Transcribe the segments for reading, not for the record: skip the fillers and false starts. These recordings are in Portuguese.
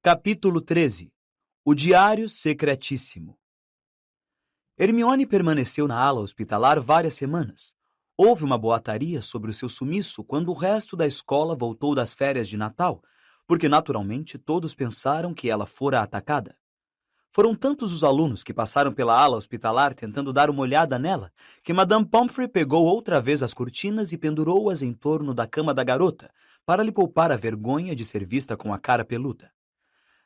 Capítulo 13. O Diário Secretíssimo. Hermione permaneceu na ala hospitalar várias semanas. Houve uma boataria sobre o seu sumiço quando o resto da escola voltou das férias de Natal, porque naturalmente todos pensaram que ela fora atacada. Foram tantos os alunos que passaram pela ala hospitalar tentando dar uma olhada nela, que Madame Pomfrey pegou outra vez as cortinas e pendurou-as em torno da cama da garota, para lhe poupar a vergonha de ser vista com a cara peluda.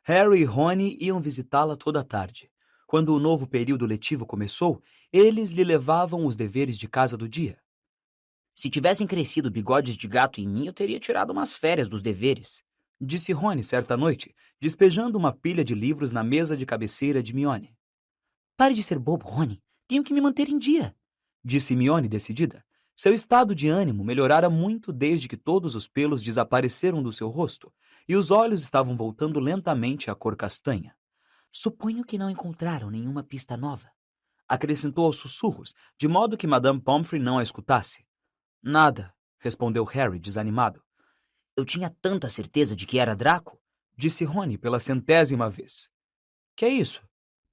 Harry e Rony iam visitá-la toda a tarde. Quando o novo período letivo começou, eles lhe levavam os deveres de casa do dia. Se tivessem crescido bigodes de gato em mim, eu teria tirado umas férias dos deveres, disse Rony certa noite, despejando uma pilha de livros na mesa de cabeceira de Hermione. Pare de ser bobo, Rony. Tenho que me manter em dia, disse Hermione decidida. Seu estado de ânimo melhorara muito desde que todos os pelos desapareceram do seu rosto e os olhos estavam voltando lentamente à cor castanha. Suponho que não encontraram nenhuma pista nova, acrescentou aos sussurros, de modo que Madame Pomfrey não a escutasse. Nada, respondeu Harry, desanimado. Eu tinha tanta certeza de que era Draco, disse Rony pela 100ª vez. Que é isso?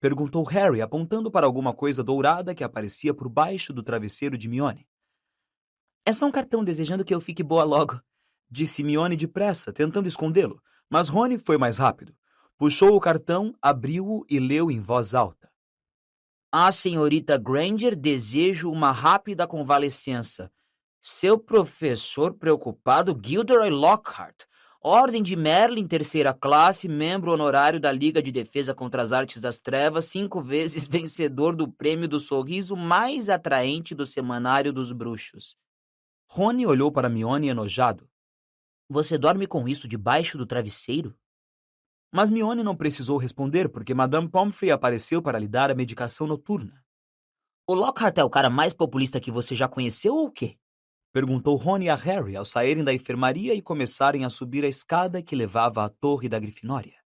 Perguntou Harry, apontando para alguma coisa dourada que aparecia por baixo do travesseiro de Hermione. É só um cartão desejando que eu fique boa logo, disse Hermione depressa, tentando escondê-lo, mas Rony foi mais rápido. Puxou o cartão, abriu-o e leu em voz alta. A senhorita Granger deseja uma rápida convalescença. Seu professor preocupado, Gilderoy Lockhart. Ordem de Merlin, 3ª classe, membro honorário da Liga de Defesa contra as Artes das Trevas, 5 vezes vencedor do prêmio do sorriso mais atraente do Semanário dos Bruxos. Rony olhou para Hermione enojado. Você dorme com isso debaixo do travesseiro? Mas Hermione não precisou responder, porque Madame Pomfrey apareceu para lhe dar a medicação noturna. O Lockhart é o cara mais populista que você já conheceu ou o quê? Perguntou Rony a Harry ao saírem da enfermaria e começarem a subir a escada que levava à torre da Grifinória.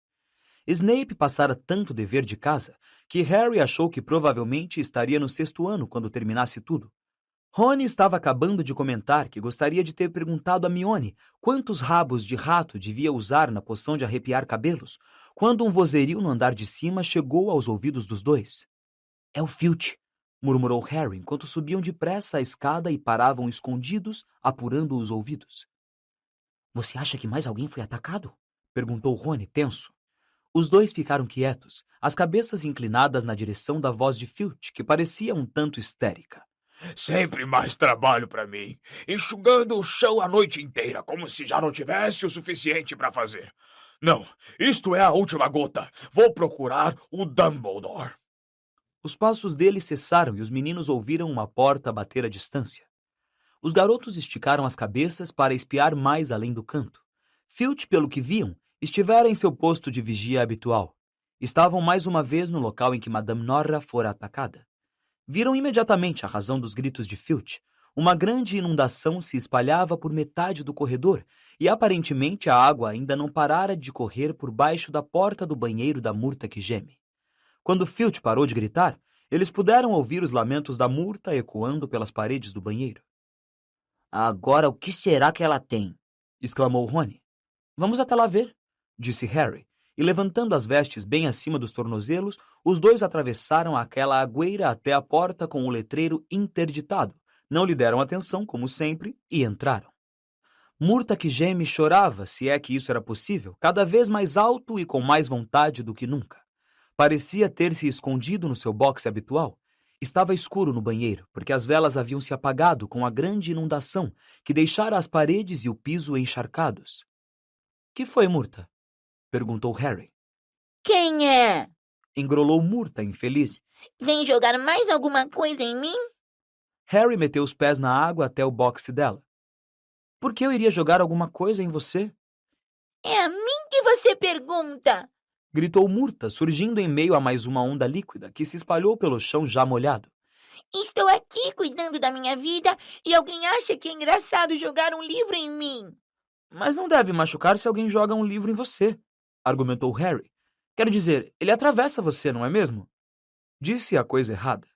Snape passara tanto dever de casa que Harry achou que provavelmente estaria no 6º ano quando terminasse tudo. Rony estava acabando de comentar que gostaria de ter perguntado a Hermione quantos rabos de rato devia usar na poção de arrepiar cabelos, quando um vozerio no andar de cima chegou aos ouvidos dos dois. É o Filch, murmurou Harry enquanto subiam depressa a escada e paravam escondidos, apurando os ouvidos. Você acha que mais alguém foi atacado? Perguntou Rony, tenso. Os dois ficaram quietos, as cabeças inclinadas na direção da voz de Filch, que parecia um tanto histérica. Sempre mais trabalho para mim, enxugando o chão a noite inteira, como se já não tivesse o suficiente para fazer. Não, isto é a última gota. Vou procurar o Dumbledore. Os passos dele cessaram e os meninos ouviram uma porta bater à distância. Os garotos esticaram as cabeças para espiar mais além do canto. Filch, pelo que viam, estivera em seu posto de vigia habitual. Estavam mais uma vez no local em que Madame Norra fora atacada. Viram imediatamente a razão dos gritos de Filch. Uma grande inundação se espalhava por metade do corredor e aparentemente a água ainda não parara de correr por baixo da porta do banheiro da Murta que geme. Quando Filch parou de gritar, eles puderam ouvir os lamentos da Murta ecoando pelas paredes do banheiro. Agora o que será que ela tem? Exclamou Rony. Vamos até lá ver, disse Harry. E levantando as vestes bem acima dos tornozelos, os dois atravessaram aquela agueira até a porta com o letreiro interditado, não lhe deram atenção, como sempre, e entraram. Murta que geme chorava, se é que isso era possível, cada vez mais alto e com mais vontade do que nunca. Parecia ter se escondido no seu boxe habitual. Estava escuro no banheiro, porque as velas haviam se apagado com a grande inundação que deixara as paredes e o piso encharcados. — Que foi, Murta? Perguntou Harry. Quem é? Engrolou Murta, infeliz. Vem jogar mais alguma coisa em mim? Harry meteu os pés na água até o boxe dela. Por que eu iria jogar alguma coisa em você? É a mim que você pergunta! Gritou Murta, surgindo em meio a mais uma onda líquida que se espalhou pelo chão já molhado. Estou aqui cuidando da minha vida e alguém acha que é engraçado jogar um livro em mim. Mas não deve machucar se alguém joga um livro em você, argumentou Harry. Quero dizer, ele atravessa você, não é mesmo? Disse a coisa errada.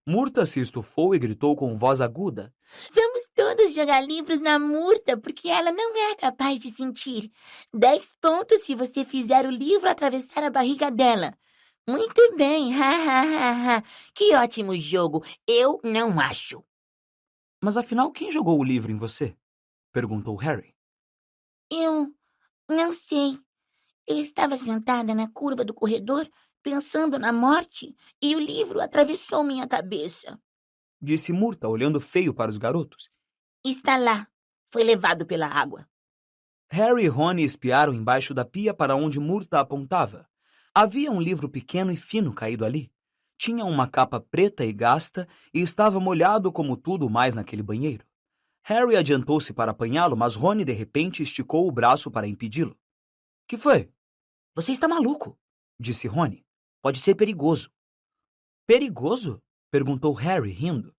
Murta se estufou e gritou com voz aguda. Vamos todos Vamos jogar livros na Murta, porque ela não é capaz de sentir. 10 pontos se você fizer o livro atravessar a barriga dela. Muito bem, ha, ha, ha, ha. Que ótimo jogo. Eu não acho. Mas afinal, quem jogou o livro em você? Perguntou Harry. Eu não sei. Eu estava sentada na curva do corredor, pensando na morte, e o livro atravessou minha cabeça. Disse Murta, olhando feio para os garotos. Está lá. Foi levado pela água. Harry e Rony espiaram embaixo da pia para onde Murta apontava. Havia um livro pequeno e fino caído ali. Tinha uma capa preta e gasta e estava molhado como tudo mais naquele banheiro. Harry adiantou-se para apanhá-lo, mas Rony de repente esticou o braço para impedi-lo. — Que foi? — Você está maluco, disse Rony. — pode ser perigoso. — Perigoso? Perguntou Harry, rindo.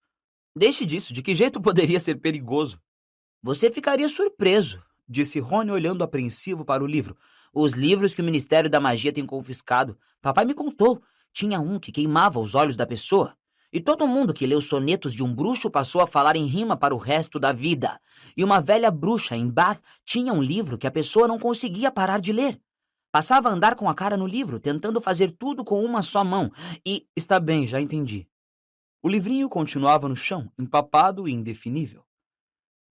Deixe disso, de que jeito poderia ser perigoso? Você ficaria surpreso, disse Rony olhando apreensivo para o livro. Os livros que o Ministério da Magia tem confiscado. Papai me contou. Tinha um que queimava os olhos da pessoa. E todo mundo que leu sonetos de um bruxo passou a falar em rima para o resto da vida. E uma velha bruxa em Bath tinha um livro que a pessoa não conseguia parar de ler. Passava a andar com a cara no livro, tentando fazer tudo com uma só mão. E... Está bem, já entendi. O livrinho continuava no chão, empapado e indefinível.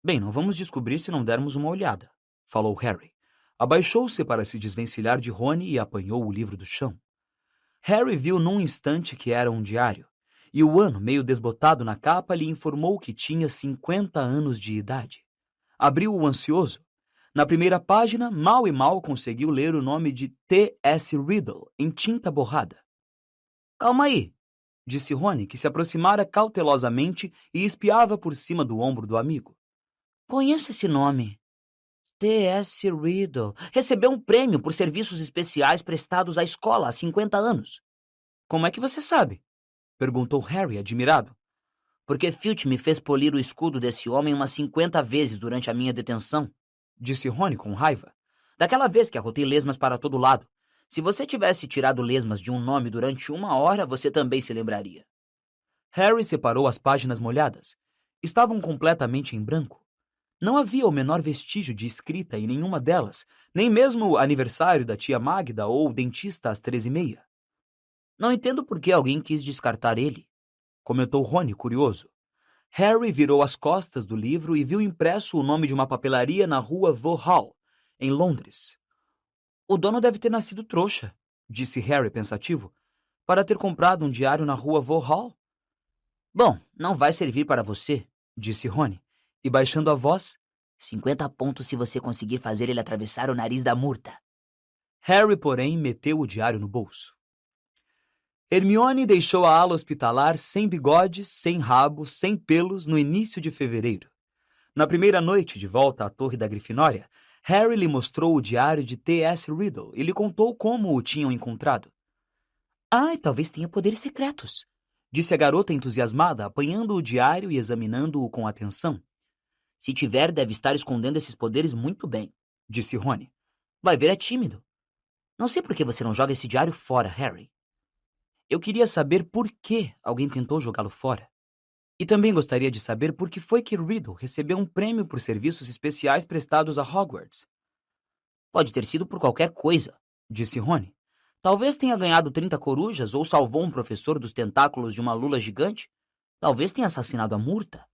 Bem, não vamos descobrir se não dermos uma olhada, falou Harry. Abaixou-se para se desvencilhar de Rony e apanhou o livro do chão. Harry viu num instante que era um diário, e o ano, meio desbotado na capa, lhe informou que tinha 50 anos de idade. Abriu-o ansioso. Na primeira página, mal e mal conseguiu ler o nome de T.S. Riddle, em tinta borrada. Calma aí, disse Rony, que se aproximara cautelosamente e espiava por cima do ombro do amigo. Conheço esse nome. T.S. Riddle. Recebeu um prêmio por serviços especiais prestados à escola há 50 anos. Como é que você sabe? Perguntou Harry, admirado. Porque Filch me fez polir o escudo desse homem umas 50 vezes durante a minha detenção, disse Rony com raiva. Daquela vez que arrotei lesmas para todo lado. Se você tivesse tirado lesmas de um nome durante 1 hora, você também se lembraria. Harry separou as páginas molhadas. Estavam completamente em branco. Não havia o menor vestígio de escrita em nenhuma delas, nem mesmo o aniversário da tia Magda ou o dentista às 13h30. Não entendo por que alguém quis descartar ele, comentou Rony, curioso. Harry virou as costas do livro e viu impresso o nome de uma papelaria na rua Vauxhall, em Londres. O dono deve ter nascido trouxa, disse Harry pensativo, para ter comprado um diário na rua Vauxhall. Bom, não vai servir para você, disse Rony, e baixando a voz, 50 pontos se você conseguir fazer ele atravessar o nariz da Murta. Harry, porém, meteu o diário no bolso. Hermione deixou a ala hospitalar sem bigodes, sem rabo, sem pelos no início de fevereiro. Na primeira noite de volta à Torre da Grifinória, Harry lhe mostrou o diário de T.S. Riddle e lhe contou como o tinham encontrado. Ah, talvez tenha poderes secretos, disse a garota entusiasmada, apanhando o diário e examinando-o com atenção. Se tiver, deve estar escondendo esses poderes muito bem, disse Rony. Vai ver, é tímido. Não sei por que você não joga esse diário fora, Harry. Eu queria saber por que alguém tentou jogá-lo fora. E também gostaria de saber por que foi que Riddle recebeu um prêmio por serviços especiais prestados a Hogwarts. Pode ter sido por qualquer coisa, disse Rony. Talvez tenha ganhado 30 corujas ou salvou um professor dos tentáculos de uma lula gigante. Talvez tenha assassinado a Murta.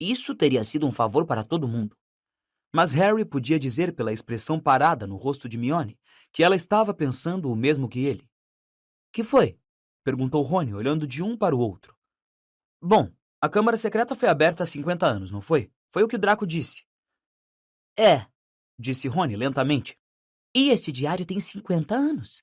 Isso teria sido um favor para todo mundo. Mas Harry podia dizer pela expressão parada no rosto de Hermione que ela estava pensando o mesmo que ele. — Que foi? Perguntou Rony, olhando de um para o outro. — Bom, a Câmara Secreta foi aberta há 50 anos, não foi? Foi o que o Draco disse. — É, disse Rony lentamente. — E este diário tem 50 anos,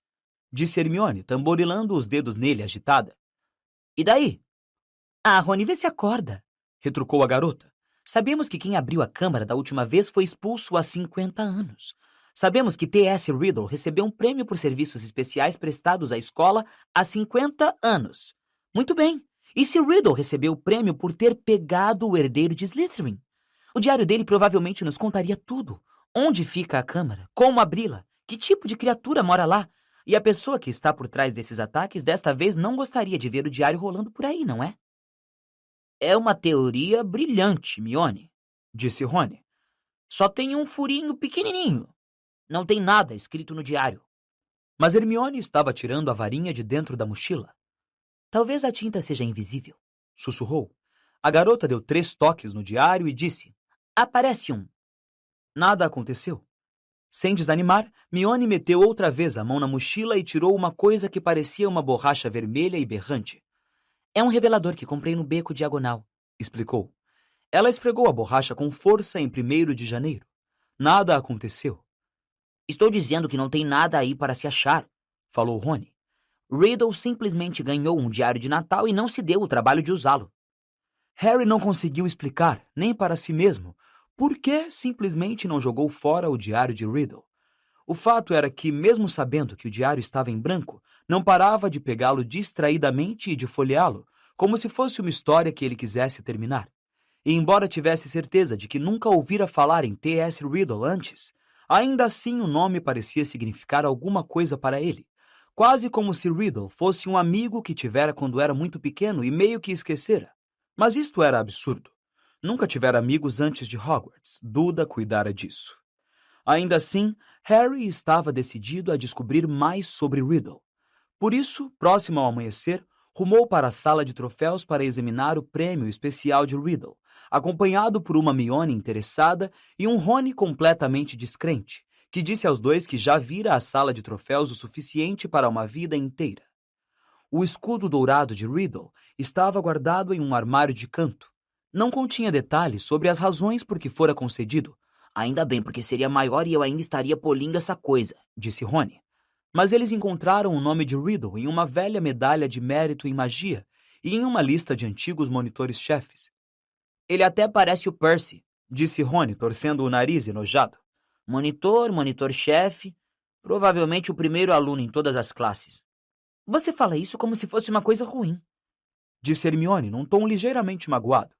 disse Hermione, tamborilando os dedos nele agitada. — E daí? — Ah, Rony, vê se acorda, retrucou a garota. Sabemos que quem abriu a Câmara da última vez foi expulso há 50 anos. Sabemos que T.S. Riddle recebeu um prêmio por serviços especiais prestados à escola há 50 anos. Muito bem. E se Riddle recebeu o prêmio por ter pegado o herdeiro de Slytherin? O diário dele provavelmente nos contaria tudo. Onde fica a Câmara? Como abri-la? Que tipo de criatura mora lá? E a pessoa que está por trás desses ataques desta vez não gostaria de ver o diário rolando por aí, não é? É uma teoria brilhante, Hermione, disse Rony. Só tem um furinho pequenininho. Não tem nada escrito no diário. Mas Hermione estava tirando a varinha de dentro da mochila. Talvez a tinta seja invisível, sussurrou. A garota deu 3 toques no diário e disse: Aparece um. Nada aconteceu. Sem desanimar, Hermione meteu outra vez a mão na mochila e tirou uma coisa que parecia uma borracha vermelha e berrante. É um revelador que comprei no beco diagonal, explicou. Ela esfregou a borracha com força em 1º de janeiro. Nada aconteceu. Estou dizendo que não tem nada aí para se achar, falou Rony. Riddle simplesmente ganhou um diário de Natal e não se deu o trabalho de usá-lo. Harry não conseguiu explicar, nem para si mesmo, por que simplesmente não jogou fora o diário de Riddle. O fato era que, mesmo sabendo que o diário estava em branco, não parava de pegá-lo distraidamente e de folheá-lo, como se fosse uma história que ele quisesse terminar. E embora tivesse certeza de que nunca ouvira falar em T.S. Riddle antes, ainda assim o nome parecia significar alguma coisa para ele, quase como se Riddle fosse um amigo que tivera quando era muito pequeno e meio que esquecera. Mas isto era absurdo. Nunca tivera amigos antes de Hogwarts. Duda cuidara disso. Ainda assim, Harry estava decidido a descobrir mais sobre Riddle. Por isso, próximo ao amanhecer, rumou para a sala de troféus para examinar o prêmio especial de Riddle, acompanhado por uma Hermione interessada e um Rony completamente descrente, que disse aos dois que já vira a sala de troféus o suficiente para uma vida inteira. O escudo dourado de Riddle estava guardado em um armário de canto. Não continha detalhes sobre as razões por que fora concedido. Ainda bem, porque seria maior e eu ainda estaria polindo essa coisa, disse Rony. Mas eles encontraram o nome de Riddle em uma velha medalha de mérito em magia e em uma lista de antigos monitores-chefes. Ele até parece o Percy, disse Rony, torcendo o nariz enojado. Monitor-chefe, provavelmente o primeiro aluno em todas as classes. Você fala isso como se fosse uma coisa ruim, disse Hermione num tom ligeiramente magoado.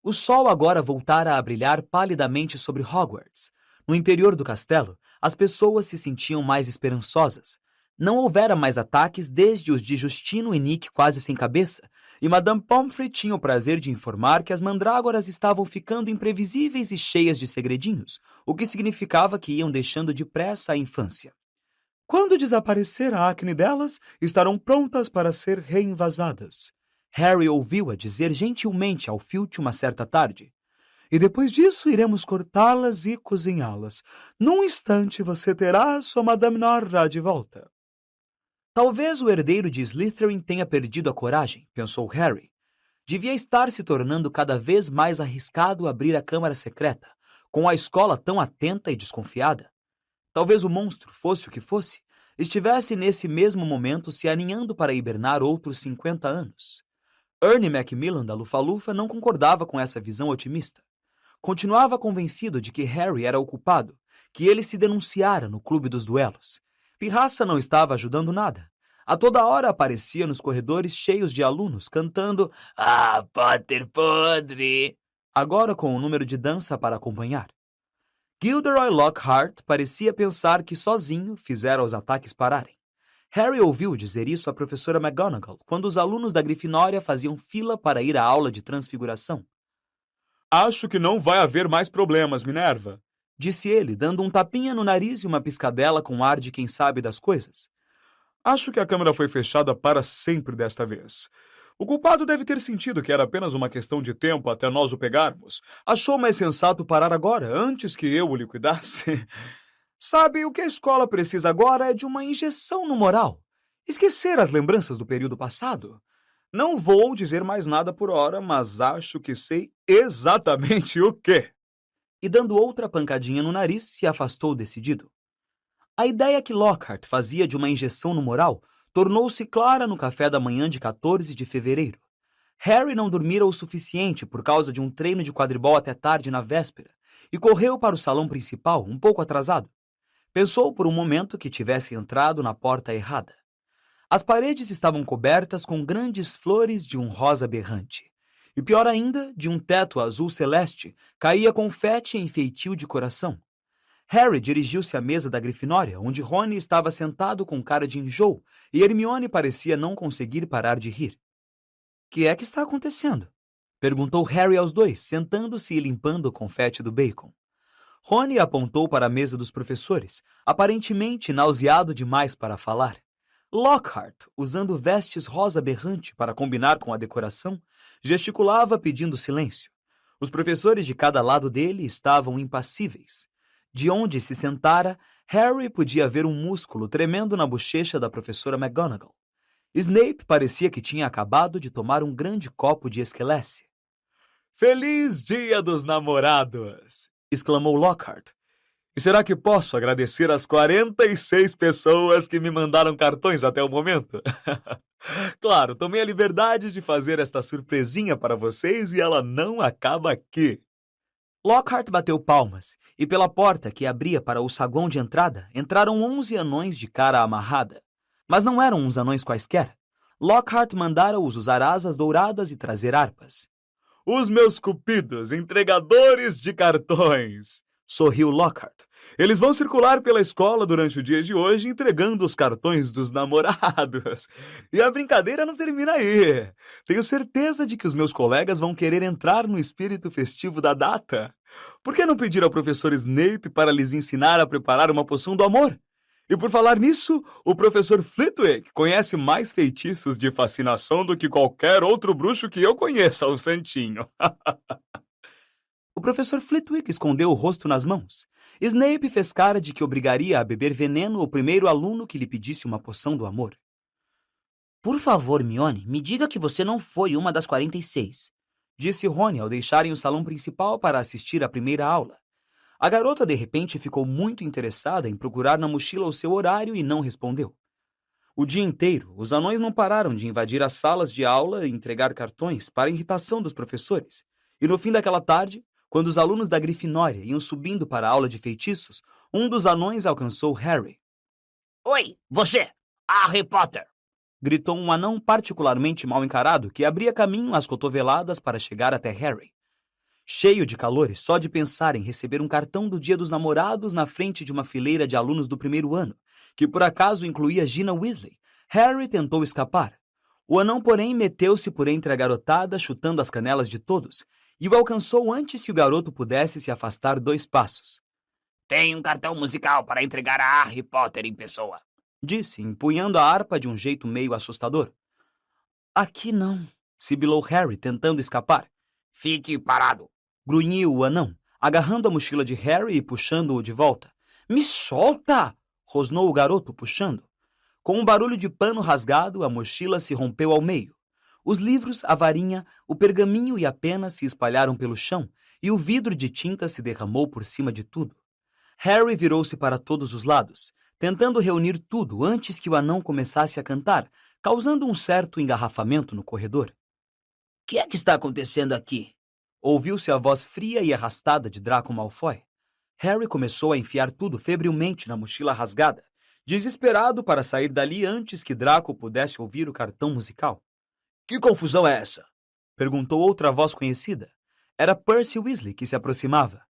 O sol agora voltara a brilhar palidamente sobre Hogwarts. No interior do castelo, as pessoas se sentiam mais esperançosas. Não houvera mais ataques desde os de Justino e Nick quase sem cabeça, e Madame Pomfrey tinha o prazer de informar que as mandrágoras estavam ficando imprevisíveis e cheias de segredinhos, o que significava que iam deixando depressa a infância. Quando desaparecer a acne delas, estarão prontas para ser reinvasadas. Harry ouviu-a dizer gentilmente ao Filch uma certa tarde. E depois disso iremos cortá-las e cozinhá-las. Num instante você terá sua Madame Norra de volta. Talvez o herdeiro de Slytherin tenha perdido a coragem, pensou Harry. Devia estar se tornando cada vez mais arriscado abrir a câmara secreta, com a escola tão atenta e desconfiada. Talvez o monstro, fosse o que fosse, estivesse nesse mesmo momento se aninhando para hibernar outros 50 anos. Ernie Macmillan da Lufa-Lufa não concordava com essa visão otimista. Continuava convencido de que Harry era o culpado, que ele se denunciara no clube dos duelos. Pirraça não estava ajudando nada. A toda hora aparecia nos corredores cheios de alunos cantando "Ah, Potter podre!", agora com um número de dança para acompanhar. Gilderoy Lockhart parecia pensar que sozinho fizera os ataques pararem. Harry ouviu dizer isso à professora McGonagall quando os alunos da Grifinória faziam fila para ir à aula de transfiguração. Acho que não vai haver mais problemas, Minerva, disse ele, dando um tapinha no nariz e uma piscadela com ar de quem sabe das coisas. Acho que a câmara foi fechada para sempre desta vez. O culpado deve ter sentido que era apenas uma questão de tempo até nós o pegarmos. Achou mais sensato parar agora, antes que eu o liquidasse. Sabe, o que a escola precisa agora é de uma injeção no moral. Esquecer as lembranças do período passado. Não vou dizer mais nada por hora, mas acho que sei exatamente o quê. E dando outra pancadinha no nariz, se afastou decidido. A ideia que Lockhart fazia de uma injeção no moral tornou-se clara no café da manhã de 14 de fevereiro. Harry não dormira o suficiente por causa de um treino de quadribol até tarde na véspera e correu para o salão principal, um pouco atrasado. Pensou por um momento que tivesse entrado na porta errada. As paredes estavam cobertas com grandes flores de um rosa berrante. E pior ainda, de um teto azul celeste, caía confete em feitio de coração. Harry dirigiu-se à mesa da Grifinória, onde Rony estava sentado com cara de enjoo, e Hermione parecia não conseguir parar de rir. — Que é que está acontecendo? Perguntou Harry aos dois, sentando-se e limpando o confete do bacon. Rony apontou para a mesa dos professores, aparentemente nauseado demais para falar. Lockhart, usando vestes rosa berrante para combinar com a decoração, gesticulava pedindo silêncio. Os professores de cada lado dele estavam impassíveis. De onde se sentara, Harry podia ver um músculo tremendo na bochecha da professora McGonagall. Snape parecia que tinha acabado de tomar um grande copo de esquelece. "Feliz Dia dos Namorados!" exclamou Lockhart. "E será que posso agradecer às 46 pessoas que me mandaram cartões até o momento? Claro, tomei a liberdade de fazer esta surpresinha para vocês e ela não acaba aqui." Lockhart bateu palmas, e pela porta que abria para o saguão de entrada, entraram 11 anões de cara amarrada. Mas não eram uns anões quaisquer. Lockhart mandara-os usar asas douradas e trazer harpas. "Os meus cupidos, entregadores de cartões!" sorriu Lockhart. "Eles vão circular pela escola durante o dia de hoje entregando os cartões dos namorados. E a brincadeira não termina aí. Tenho certeza de que os meus colegas vão querer entrar no espírito festivo da data. Por que não pedir ao professor Snape para lhes ensinar a preparar uma poção do amor? E por falar nisso, o professor Flitwick conhece mais feitiços de fascinação do que qualquer outro bruxo que eu conheça, o santinho." O professor Flitwick escondeu o rosto nas mãos. Snape fez cara de que obrigaria a beber veneno o primeiro aluno que lhe pedisse uma poção do amor. Por favor, Hermione, me diga que você não foi uma das 46, disse Rony ao deixarem o salão principal para assistir à primeira aula. A garota, de repente, ficou muito interessada em procurar na mochila o seu horário e não respondeu. O dia inteiro, os anões não pararam de invadir as salas de aula e entregar cartões para a irritação dos professores. E no fim daquela tarde, quando os alunos da Grifinória iam subindo para a aula de feitiços, um dos anões alcançou Harry. "Oi, você, Harry Potter!" gritou um anão particularmente mal encarado que abria caminho às cotoveladas para chegar até Harry. Cheio de calores só de pensar em receber um cartão do Dia dos Namorados na frente de uma fileira de alunos do primeiro ano, que por acaso incluía Gina Weasley, Harry tentou escapar. O anão, porém, meteu-se por entre a garotada, chutando as canelas de todos, e o alcançou antes que o garoto pudesse se afastar 2 passos. "Tem um cartão musical para entregar a Harry Potter em pessoa", disse, empunhando a harpa de um jeito meio assustador. "Aqui não", sibilou Harry, tentando escapar. "Fique parado", grunhiu o anão, agarrando a mochila de Harry e puxando-o de volta. "Me solta!" rosnou o garoto, puxando. Com um barulho de pano rasgado, a mochila se rompeu ao meio. Os livros, a varinha, o pergaminho e a pena se espalharam pelo chão, e o vidro de tinta se derramou por cima de tudo. Harry virou-se para todos os lados, tentando reunir tudo antes que o anão começasse a cantar, causando um certo engarrafamento no corredor. "O que é que está acontecendo aqui?" Ouviu-se a voz fria e arrastada de Draco Malfoy. Harry começou a enfiar tudo febrilmente na mochila rasgada, desesperado para sair dali antes que Draco pudesse ouvir o cartão musical. "Que confusão é essa?" perguntou outra voz conhecida. Era Percy Weasley que se aproximava.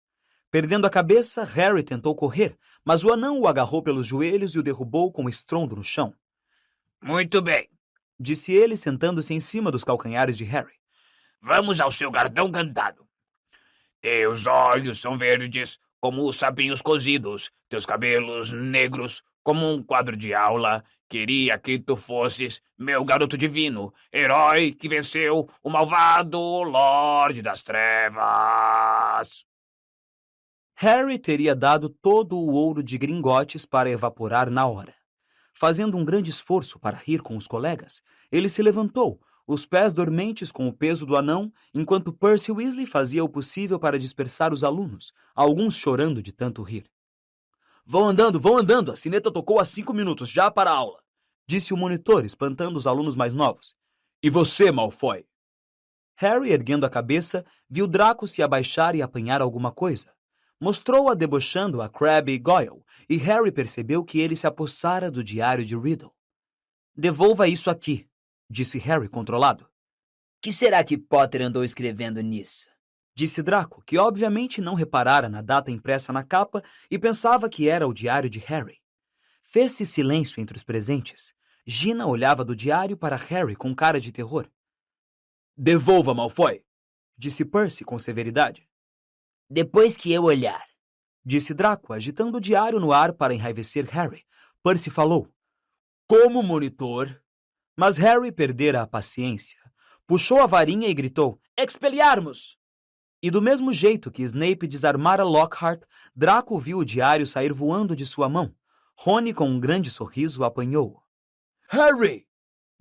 Perdendo a cabeça, Harry tentou correr, mas o anão o agarrou pelos joelhos e o derrubou com estrondo no chão. "Muito bem", disse ele, sentando-se em cima dos calcanhares de Harry. "Vamos ao seu cartão cantado. Teus olhos são verdes como os sapinhos cozidos, teus cabelos negros como um quadro de aula. Queria que tu fosses meu garoto divino, herói que venceu o malvado Lorde das Trevas." Harry teria dado todo o ouro de Gringotts para evaporar na hora. Fazendo um grande esforço para rir com os colegas, ele se levantou, os pés dormentes com o peso do anão, enquanto Percy Weasley fazia o possível para dispersar os alunos, alguns chorando de tanto rir. Vão andando, a sineta tocou há 5 minutos, já para a aula", disse o monitor, espantando os alunos mais novos. "E você, Malfoy?" Harry, erguendo a cabeça, viu Draco se abaixar e apanhar alguma coisa. Mostrou-a debochando a Crabbe e Goyle, e Harry percebeu que ele se apossara do diário de Riddle. "Devolva isso aqui", disse Harry controlado. "Que será que Potter andou escrevendo nisso?" disse Draco, que obviamente não reparara na data impressa na capa e pensava que era o diário de Harry. Fez-se silêncio entre os presentes. Gina olhava do diário para Harry com cara de terror. "Devolva, Malfoy", disse Percy com severidade. Depois que eu olhar. Disse Draco, agitando o diário no ar para enraivecer Harry. Percy falou. Como monitor? Mas Harry perdera a paciência. Puxou a varinha e gritou, Expelliarmus! E do mesmo jeito que Snape desarmara Lockhart, Draco viu o diário sair voando de sua mão. Rony, com um grande sorriso, apanhou-o. Harry!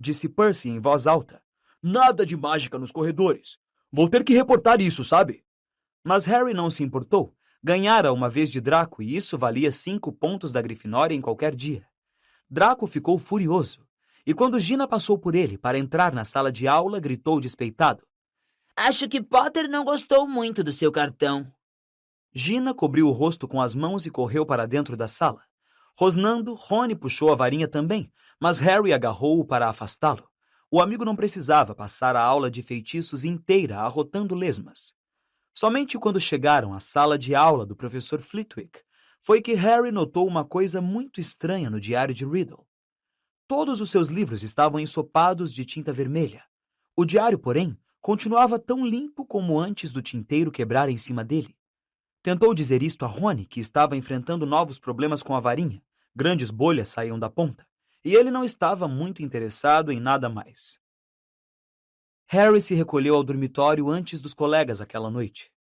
Disse Percy em voz alta. Nada de mágica nos corredores. Vou ter que reportar isso, sabe? Mas Harry não se importou. Ganhara uma vez de Draco e isso valia 5 pontos da Grifinória em qualquer dia. Draco ficou furioso. E quando Gina passou por ele para entrar na sala de aula, gritou despeitado. Acho que Potter não gostou muito do seu cartão. Gina cobriu o rosto com as mãos e correu para dentro da sala. Rosnando, Rony puxou a varinha também, mas Harry agarrou-o para afastá-lo. O amigo não precisava passar a aula de feitiços inteira arrotando lesmas. Somente quando chegaram à sala de aula do professor Flitwick, foi que Harry notou uma coisa muito estranha no diário de Riddle. Todos os seus livros estavam ensopados de tinta vermelha. O diário, porém, continuava tão limpo como antes do tinteiro quebrar em cima dele. Tentou dizer isto a Rony, que estava enfrentando novos problemas com a varinha. Grandes bolhas saíam da ponta, e ele não estava muito interessado em nada mais. Harry se recolheu ao dormitório antes dos colegas aquela noite.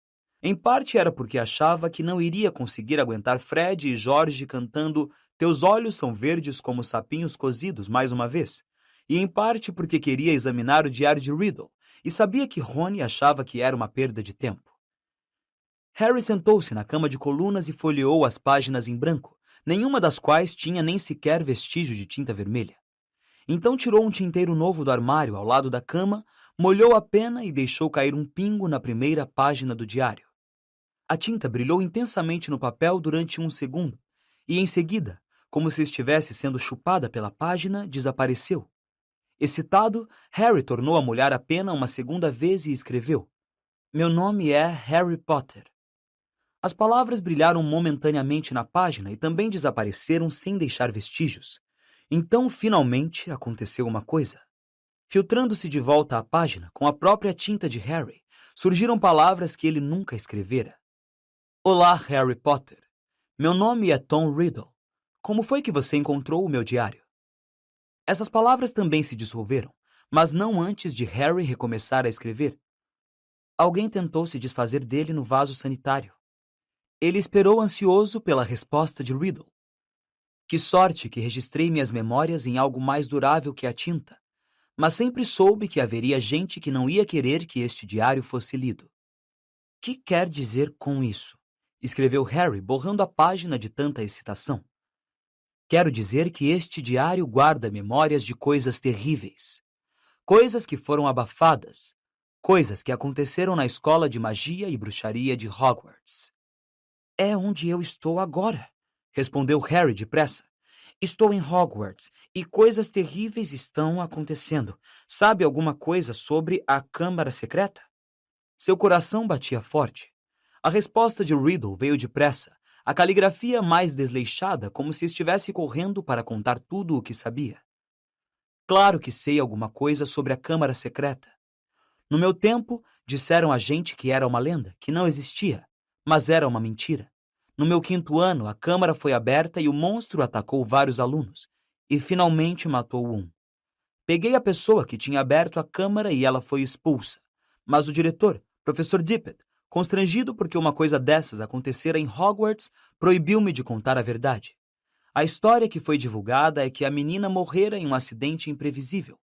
Em parte era porque achava que não iria conseguir aguentar Fred e George cantando Teus olhos são verdes como sapinhos cozidos mais uma vez, e em parte porque queria examinar o diário de Riddle, e sabia que Rony achava que era uma perda de tempo. Harry sentou-se na cama de colunas e folheou as páginas em branco, nenhuma das quais tinha nem sequer vestígio de tinta vermelha. Então tirou um tinteiro novo do armário ao lado da cama, molhou a pena e deixou cair um pingo na primeira página do diário. A tinta brilhou intensamente no papel durante 1 segundo, e em seguida, como se estivesse sendo chupada pela página, desapareceu. Excitado, Harry tornou a molhar a pena uma segunda vez e escreveu: Meu nome é Harry Potter. As palavras brilharam momentaneamente na página e também desapareceram sem deixar vestígios. Então, finalmente, aconteceu uma coisa. Filtrando-se de volta à página, com a própria tinta de Harry, surgiram palavras que ele nunca escrevera. Olá, Harry Potter. Meu nome é Tom Riddle. Como foi que você encontrou o meu diário? Essas palavras também se dissolveram, mas não antes de Harry recomeçar a escrever. Alguém tentou se desfazer dele no vaso sanitário. Ele esperou ansioso pela resposta de Riddle. Que sorte que registrei minhas memórias em algo mais durável que a tinta, mas sempre soube que haveria gente que não ia querer que este diário fosse lido. Que quer dizer com isso? Escreveu Harry, borrando a página de tanta excitação. Quero dizer que este diário guarda memórias de coisas terríveis. Coisas que foram abafadas. Coisas que aconteceram na escola de magia e bruxaria de Hogwarts. É onde eu estou agora, respondeu Harry depressa. Estou em Hogwarts e coisas terríveis estão acontecendo. Sabe alguma coisa sobre a Câmara Secreta? Seu coração batia forte. A resposta de Riddle veio depressa, a caligrafia mais desleixada, como se estivesse correndo para contar tudo o que sabia. Claro que sei alguma coisa sobre a Câmara Secreta. No meu tempo, disseram a gente que era uma lenda, que não existia, mas era uma mentira. No meu 5º ano, a Câmara foi aberta e o monstro atacou vários alunos, e finalmente matou um. Peguei a pessoa que tinha aberto a Câmara e ela foi expulsa, mas o diretor, Professor Dippet, constrangido porque uma coisa dessas acontecera em Hogwarts, proibiu-me de contar a verdade. A história que foi divulgada é que a menina morrera em um acidente imprevisível.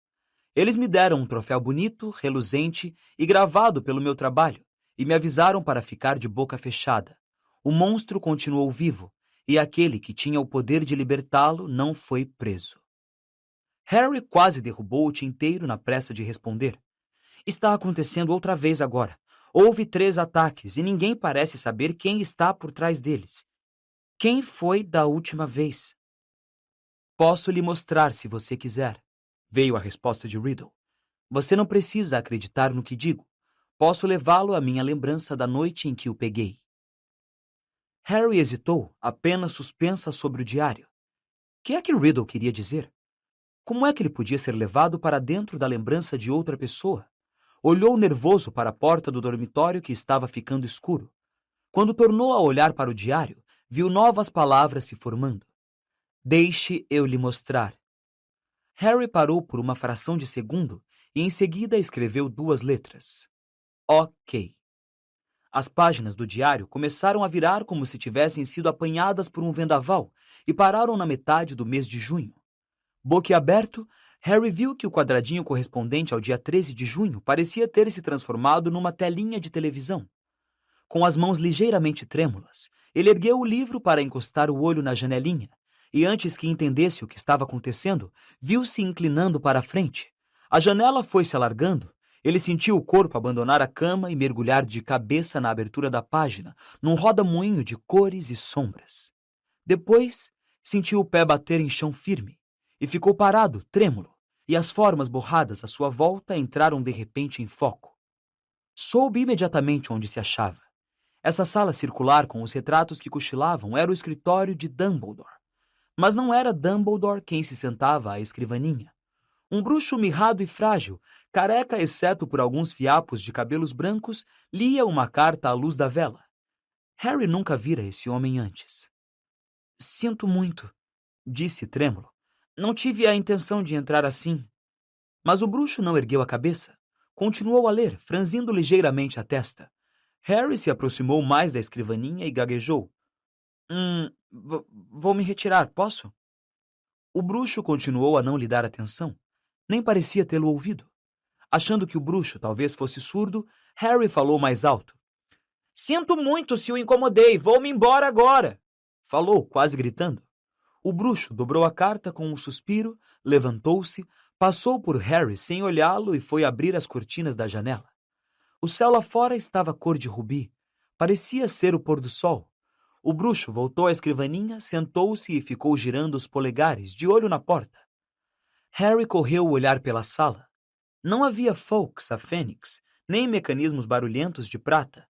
Eles me deram um troféu bonito, reluzente e gravado pelo meu trabalho, e me avisaram para ficar de boca fechada. O monstro continuou vivo, e aquele que tinha o poder de libertá-lo não foi preso. Harry quase derrubou o tinteiro na pressa de responder. Está acontecendo outra vez agora. Houve 3 ataques e ninguém parece saber quem está por trás deles. Quem foi da última vez? Posso lhe mostrar se você quiser, veio a resposta de Riddle. Você não precisa acreditar no que digo. Posso levá-lo à minha lembrança da noite em que o peguei. Harry hesitou, apenas suspensa sobre o diário. Que é que Riddle queria dizer? Como é que ele podia ser levado para dentro da lembrança de outra pessoa? Olhou nervoso para a porta do dormitório que estava ficando escuro. Quando tornou a olhar para o diário, viu novas palavras se formando. Deixe eu lhe mostrar. Harry parou por uma fração de segundo e em seguida escreveu 2 letras. OK. As páginas do diário começaram a virar como se tivessem sido apanhadas por um vendaval e pararam na metade do mês de junho. Boquiaberto, Harry viu que o quadradinho correspondente ao dia 13 de junho parecia ter se transformado numa telinha de televisão. Com as mãos ligeiramente trêmulas, ele ergueu o livro para encostar o olho na janelinha e, antes que entendesse o que estava acontecendo, viu-se inclinando para a frente. A janela foi se alargando. Ele sentiu o corpo abandonar a cama e mergulhar de cabeça na abertura da página, num roda-moinho de cores e sombras. Depois, sentiu o pé bater em chão firme e ficou parado, trêmulo, e as formas borradas à sua volta entraram de repente em foco. Soube imediatamente onde se achava. Essa sala circular com os retratos que cochilavam era o escritório de Dumbledore. Mas não era Dumbledore quem se sentava à escrivaninha. Um bruxo mirrado e frágil, careca exceto por alguns fiapos de cabelos brancos, lia uma carta à luz da vela. Harry nunca vira esse homem antes. Sinto muito, disse trêmulo. Não tive a intenção de entrar assim. Mas o bruxo não ergueu a cabeça. Continuou a ler, franzindo ligeiramente a testa. Harry se aproximou mais da escrivaninha e gaguejou. Vou me retirar, posso? O bruxo continuou a não lhe dar atenção. Nem parecia tê-lo ouvido. Achando que o bruxo talvez fosse surdo, Harry falou mais alto. Sinto muito se o incomodei, vou-me embora agora! Falou, quase gritando. O bruxo dobrou a carta com um suspiro, levantou-se, passou por Harry sem olhá-lo e foi abrir as cortinas da janela. O céu lá fora estava cor de rubi. Parecia ser o pôr do sol. O bruxo voltou à escrivaninha, sentou-se e ficou girando os polegares, de olho na porta. Harry correu o olhar pela sala. Não havia Fawkes, a Fênix, nem mecanismos barulhentos de prata.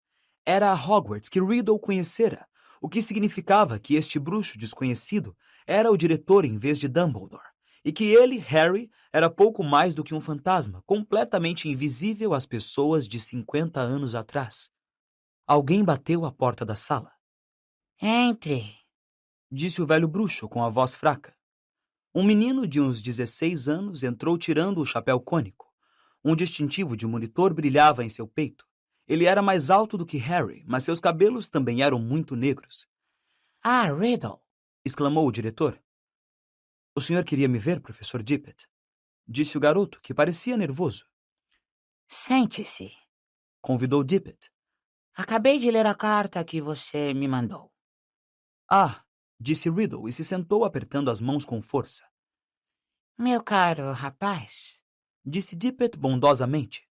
Era a Hogwarts que Riddle conhecera, o que significava que este bruxo desconhecido era o diretor em vez de Dumbledore, e que ele, Harry, era pouco mais do que um fantasma, completamente invisível às pessoas de 50 anos atrás. Alguém bateu à porta da sala. Entre, Disse o velho bruxo com a voz fraca. Um menino de uns 16 anos entrou tirando o chapéu cônico. Um distintivo de monitor brilhava em seu peito. Ele era mais alto do que Harry, mas seus cabelos também eram muito negros. Ah, Riddle, Exclamou o diretor. O senhor queria me ver, professor Dippet? Disse o garoto, que parecia nervoso. Sente-se. Convidou Dippet. Acabei de ler a carta que você me mandou. Ah, disse Riddle e se sentou apertando as mãos com força. Meu caro rapaz, Disse Dippet bondosamente.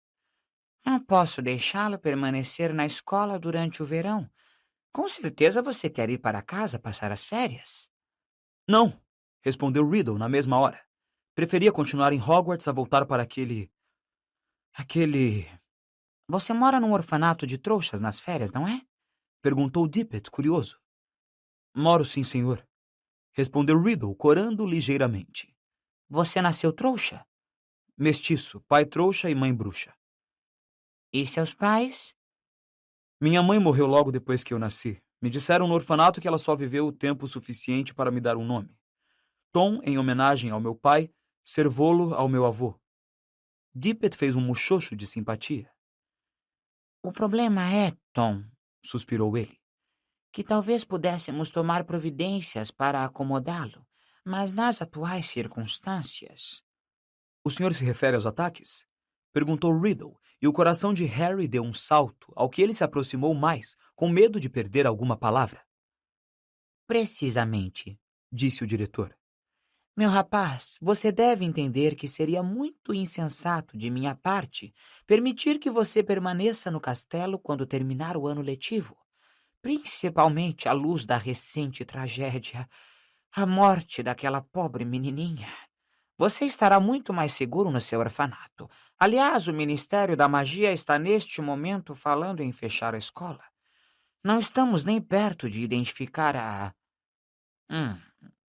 não posso deixá-lo permanecer na escola durante o verão. Com certeza você quer ir para casa passar as férias. Não, respondeu Riddle na mesma hora. Preferia continuar em Hogwarts a voltar para aquele... Você mora num orfanato de trouxas nas férias, não é? Perguntou Dippet, curioso. Moro sim, senhor. Respondeu Riddle, corando ligeiramente. Você nasceu trouxa? Mestiço, pai trouxa e mãe bruxa. E seus pais? Minha mãe morreu logo depois que eu nasci. Me disseram no orfanato que ela só viveu o tempo suficiente para me dar um nome. Tom, em homenagem ao meu pai, Servolo ao meu avô. Dippet fez um muxoxo de simpatia. O problema é, Tom, Suspirou ele. que talvez pudéssemos tomar providências para acomodá-lo, mas nas atuais circunstâncias... O senhor se refere aos ataques? Perguntou Riddle, e o coração de Harry deu um salto, ao que ele se aproximou mais, com medo de perder alguma palavra. Precisamente, Disse o diretor. meu rapaz, você deve entender que seria muito insensato de minha parte permitir que você permaneça no castelo quando terminar o ano letivo, principalmente à luz da recente tragédia, a morte daquela pobre menininha. Você estará muito mais seguro no seu orfanato. Aliás, o Ministério da Magia está neste momento falando em fechar a escola. Não estamos nem perto de identificar a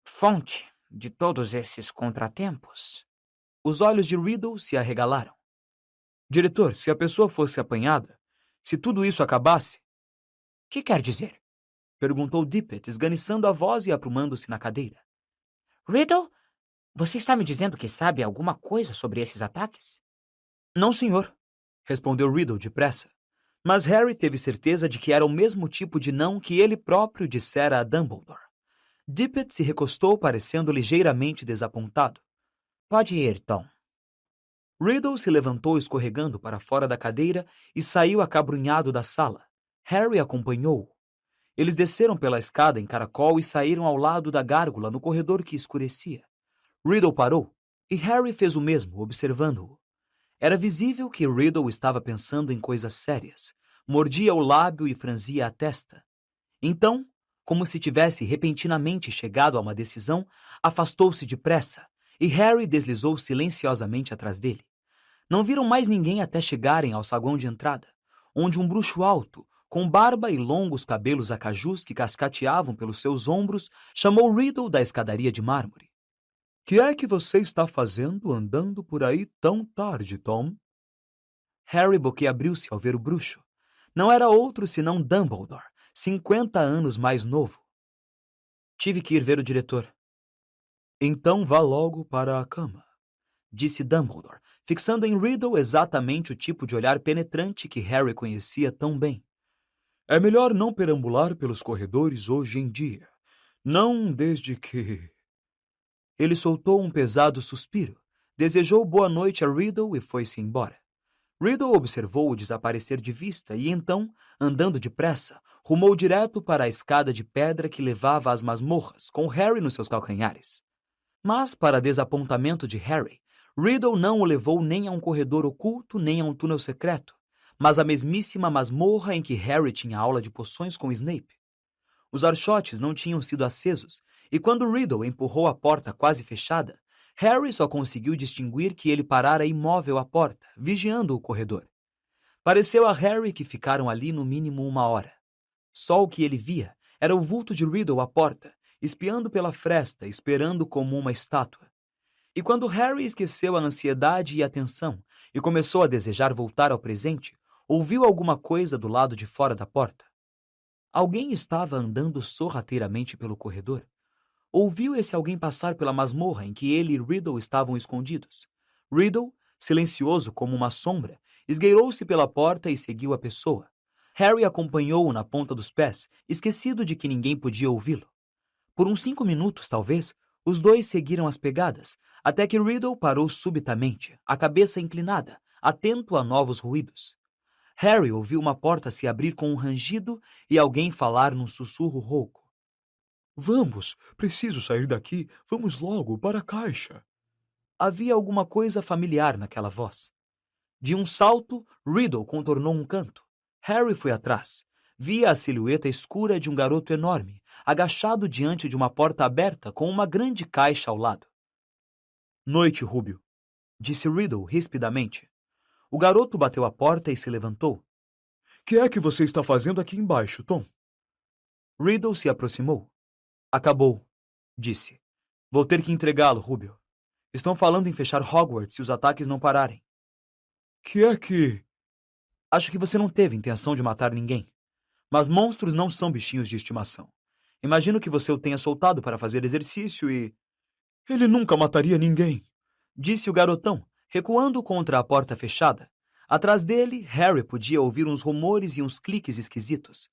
fonte de todos esses contratempos. Os olhos de Riddle se arregalaram. Diretor, se a pessoa fosse apanhada, se tudo isso acabasse, Que quer dizer? perguntou Dippet, esganiçando a voz e aprumando-se na cadeira. Riddle, você está me dizendo que sabe alguma coisa sobre esses ataques? Não, senhor, respondeu Riddle depressa. Mas Harry teve certeza de que era o mesmo tipo de não que ele próprio dissera a Dumbledore. Dippet se recostou, parecendo ligeiramente desapontado. Pode ir, Tom. Riddle se levantou escorregando para fora da cadeira e saiu acabrunhado da sala. Harry acompanhou-o. Eles desceram pela escada em caracol e saíram ao lado da gárgula no corredor que escurecia. Riddle parou e Harry fez o mesmo, observando-o. Era visível que Riddle estava pensando em coisas sérias. Mordia o lábio e franzia a testa. Então, como se tivesse repentinamente chegado a uma decisão, afastou-se depressa e Harry deslizou silenciosamente atrás dele. Não viram mais ninguém até chegarem ao saguão de entrada, onde um bruxo alto, com barba e longos cabelos acajus que cascateavam pelos seus ombros, chamou Riddle da escadaria de mármore. Que é que você está fazendo andando por aí tão tarde, Tom? Harry boquiabriu-se ao ver o bruxo. Não era outro senão Dumbledore, 50 anos mais novo. Tive que ir ver o diretor. Então vá logo para a cama, disse Dumbledore, fixando em Riddle exatamente o tipo de olhar penetrante que Harry conhecia tão bem. É melhor não perambular pelos corredores hoje em dia. Não desde que... Ele soltou um pesado suspiro, desejou boa noite a Riddle e foi-se embora. Riddle observou-o desaparecer de vista e então, andando depressa, rumou direto para a escada de pedra que levava às masmorras, com Harry nos seus calcanhares. Mas, para desapontamento de Harry, Riddle não o levou nem a um corredor oculto nem a um túnel secreto, mas à mesmíssima masmorra em que Harry tinha aula de poções com Snape. Os archotes não tinham sido acesos, e quando Riddle empurrou a porta quase fechada, Harry só conseguiu distinguir que ele parara imóvel à porta, vigiando o corredor. Pareceu a Harry que ficaram ali no mínimo 1 hora. Só o que ele via era o vulto de Riddle à porta, espiando pela fresta, esperando como uma estátua. E quando Harry esqueceu a ansiedade e a tensão e começou a desejar voltar ao presente, ouviu alguma coisa do lado de fora da porta. Alguém estava andando sorrateiramente pelo corredor. Ouviu esse alguém passar pela masmorra em que ele e Riddle estavam escondidos. Riddle, silencioso como uma sombra, esgueirou-se pela porta e seguiu a pessoa. Harry acompanhou-o na ponta dos pés, esquecido de que ninguém podia ouvi-lo. Por uns 5 minutos, talvez, os dois seguiram as pegadas, até que Riddle parou subitamente, a cabeça inclinada, atento a novos ruídos. Harry ouviu uma porta se abrir com um rangido e alguém falar num sussurro rouco. Vamos, preciso sair daqui, vamos logo para a caixa. Havia alguma coisa familiar naquela voz. De um salto, Riddle contornou um canto. Harry foi atrás. Via a silhueta escura de um garoto enorme, agachado diante de uma porta aberta com uma grande caixa ao lado. Noite, Rúbio, disse Riddle rispidamente. O garoto bateu a porta e se levantou. Que é que você está fazendo aqui embaixo, Tom? Riddle se aproximou. Acabou, disse. Vou ter que entregá-lo, Rúbio. Estão falando em fechar Hogwarts se os ataques não pararem. Que é que... Acho que você não teve intenção de matar ninguém. Mas monstros não são bichinhos de estimação. Imagino que você o tenha soltado para fazer exercício e... Ele nunca mataria ninguém, disse o garotão, recuando contra a porta fechada. Atrás dele, Harry podia ouvir uns rumores e uns cliques esquisitos.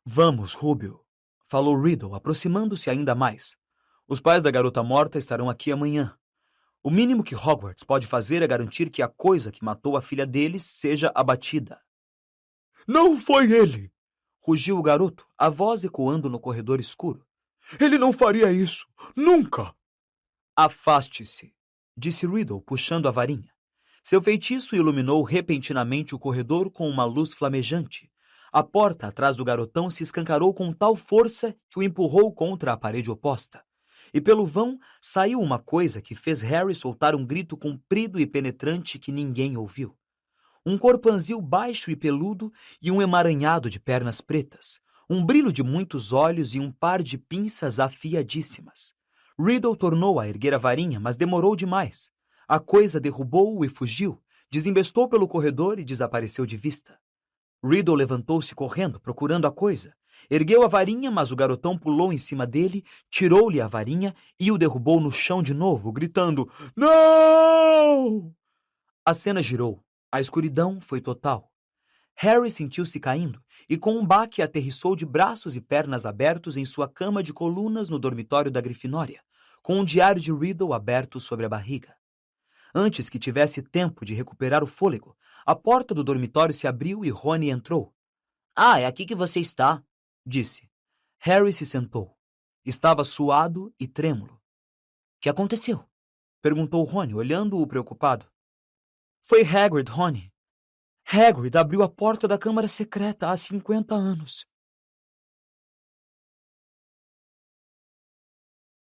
Vamos, Rúbio, falou Riddle, aproximando-se ainda mais. Os pais da garota morta estarão aqui amanhã. O mínimo que Hogwarts pode fazer é garantir que a coisa que matou a filha deles seja abatida. Não foi ele! Rugiu o garoto, a voz ecoando no corredor escuro. Ele não faria isso! Nunca! Afaste-se, disse Riddle, puxando a varinha. Seu feitiço iluminou repentinamente o corredor com uma luz flamejante. A porta atrás do garotão se escancarou com tal força que o empurrou contra a parede oposta. E pelo vão saiu uma coisa que fez Harry soltar um grito comprido e penetrante que ninguém ouviu. Um corpanzil baixo e peludo e um emaranhado de pernas pretas, um brilho de muitos olhos e um par de pinças afiadíssimas. Riddle tornou a erguer a varinha, mas demorou demais. A coisa derrubou-o e fugiu, Desembestou pelo corredor e desapareceu de vista. Riddle levantou-se correndo, procurando a coisa. Ergueu a varinha, mas o garotão pulou em cima dele, tirou-lhe a varinha e o derrubou no chão de novo, gritando: "Não!" A cena girou. A escuridão foi total. Harry sentiu-se caindo e, com um baque, aterrissou de braços e pernas abertos em sua cama de colunas no dormitório da Grifinória, com um diário de Riddle aberto sobre a barriga. Antes que tivesse tempo de recuperar o fôlego, a porta do dormitório se abriu e Rony entrou. Ah, é aqui que você está, disse. Harry se sentou. Estava suado e trêmulo. O que aconteceu? Perguntou Rony, olhando-o preocupado. Foi Hagrid, Rony. Hagrid abriu a porta da Câmara Secreta há 50 anos.